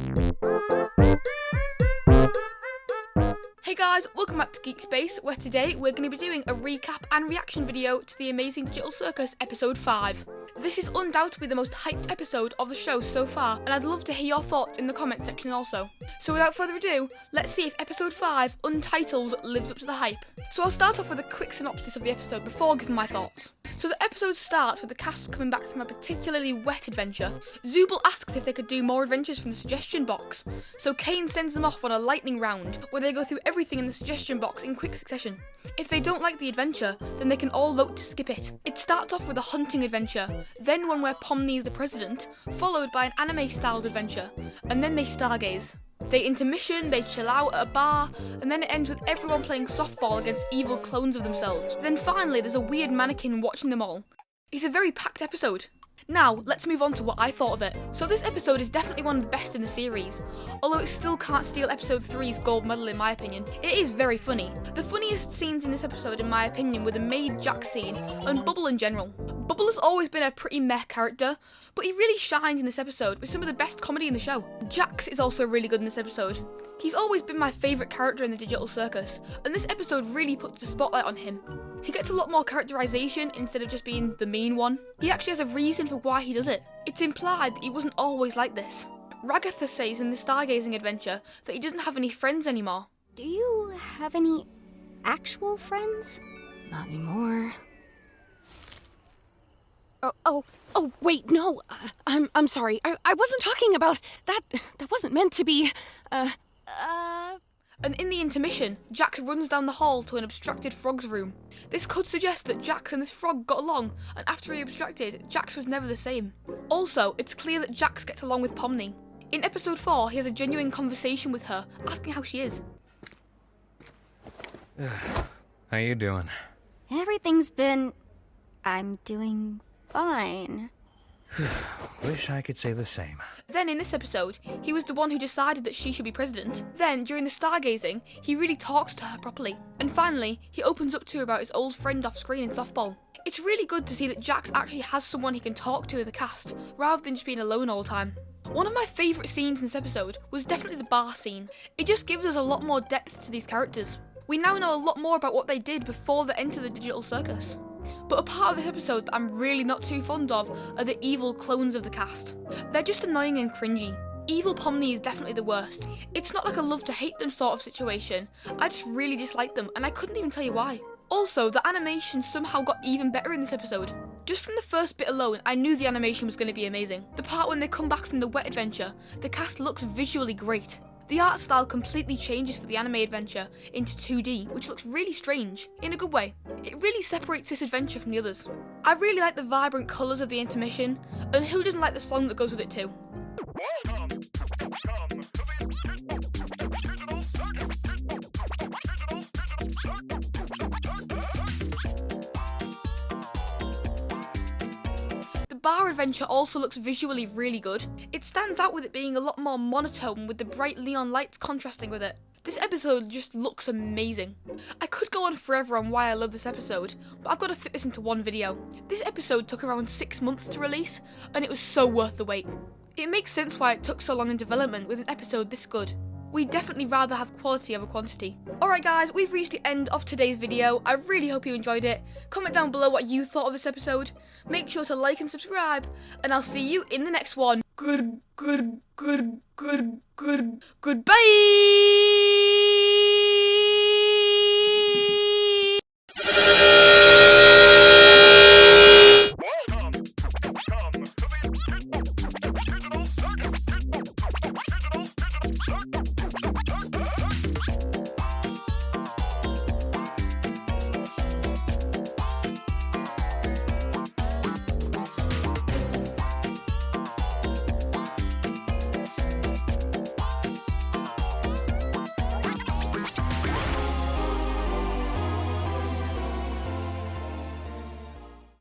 Hey guys, welcome back to Geek Space, where today we're going to be doing a recap and reaction video to the Amazing Digital Circus episode 5. This is undoubtedly the most hyped episode of the show so far, and I'd love to hear your thoughts in the comment section also. So without further ado, let's see if episode 5, Untitled, lives up to the hype. So I'll start off with a quick synopsis of the episode before giving my thoughts. So the episode starts with the cast coming back from a particularly wet adventure. Zooble asks if they could do more adventures from the suggestion box, so Caine sends them off on a lightning round, where they go through everything in the suggestion box in quick succession. If they don't like the adventure, then they can all vote to skip it. It starts off with a hunting adventure, then one where Pomni is the president, followed by an anime-styled adventure, and then they stargaze. They intermission, they chill out at a bar, and then it ends with everyone playing softball against evil clones of themselves. Then finally there's a weird mannequin watching them all. It's a very packed episode. Now, let's move on to what I thought of it. So this episode is definitely one of the best in the series, although it still can't steal episode 3's gold medal in my opinion. It is very funny. The funniest scenes in this episode in my opinion were the maid Jack scene, and Bubble in general. Bubble has always been a pretty meh character, but he really shines in this episode with some of the best comedy in the show. Jax is also really good in this episode. He's always been my favourite character in the Digital Circus, and this episode really puts the spotlight on him. He gets a lot more characterization instead of just being the mean one. He actually has a reason for why he does it. It's implied that he wasn't always like this. Ragatha says in the stargazing adventure that he doesn't have any friends anymore. Do you have any actual friends? Not anymore. Oh, wait, no. I'm sorry. I wasn't talking about that. That wasn't meant to be. And in the intermission, Jax runs down the hall to an abstracted frog's room. This could suggest that Jax and this frog got along, and after he abstracted, Jax was never the same. Also, it's clear that Jax gets along with Pomni. In episode 4, he has a genuine conversation with her, asking how she is. How you doing? I'm doing fine. Wish I could say the same. Then in this episode, he was the one who decided that she should be president. Then, during the stargazing, he really talks to her properly. And finally, he opens up to her about his old friend off screen in softball. It's really good to see that Jax actually has someone he can talk to in the cast, rather than just being alone all the time. One of my favourite scenes in this episode was definitely the bar scene. It just gives us a lot more depth to these characters. We now know a lot more about what they did before they entered the Digital Circus. But a part of this episode that I'm really not too fond of are the evil clones of the cast. They're just annoying and cringy. Evil Pomni is definitely the worst. It's not like a love to hate them sort of situation. I just really dislike them and I couldn't even tell you why. Also, the animation somehow got even better in this episode. Just from the first bit alone, I knew the animation was going to be amazing. The part when they come back from the wet adventure, the cast looks visually great. The art style completely changes for the anime adventure into 2D, which looks really strange, in a good way. It really separates this adventure from the others. I really like the vibrant colours of the intermission, and who doesn't like the song that goes with it too? Welcome to the Digital Circus. The bar adventure also looks visually really good. It stands out with it being a lot more monotone with the bright neon lights contrasting with it. This episode just looks amazing. I could go on forever on why I love this episode, but I've got to fit this into one video. This episode took around 6 months to release, and it was so worth the wait. It makes sense why it took so long in development with an episode this good. We'd definitely rather have quality over quantity. Alright guys, we've reached the end of today's video. I really hope you enjoyed it. Comment down below what you thought of this episode. Make sure to like and subscribe, and I'll see you in the next one. Goodbye!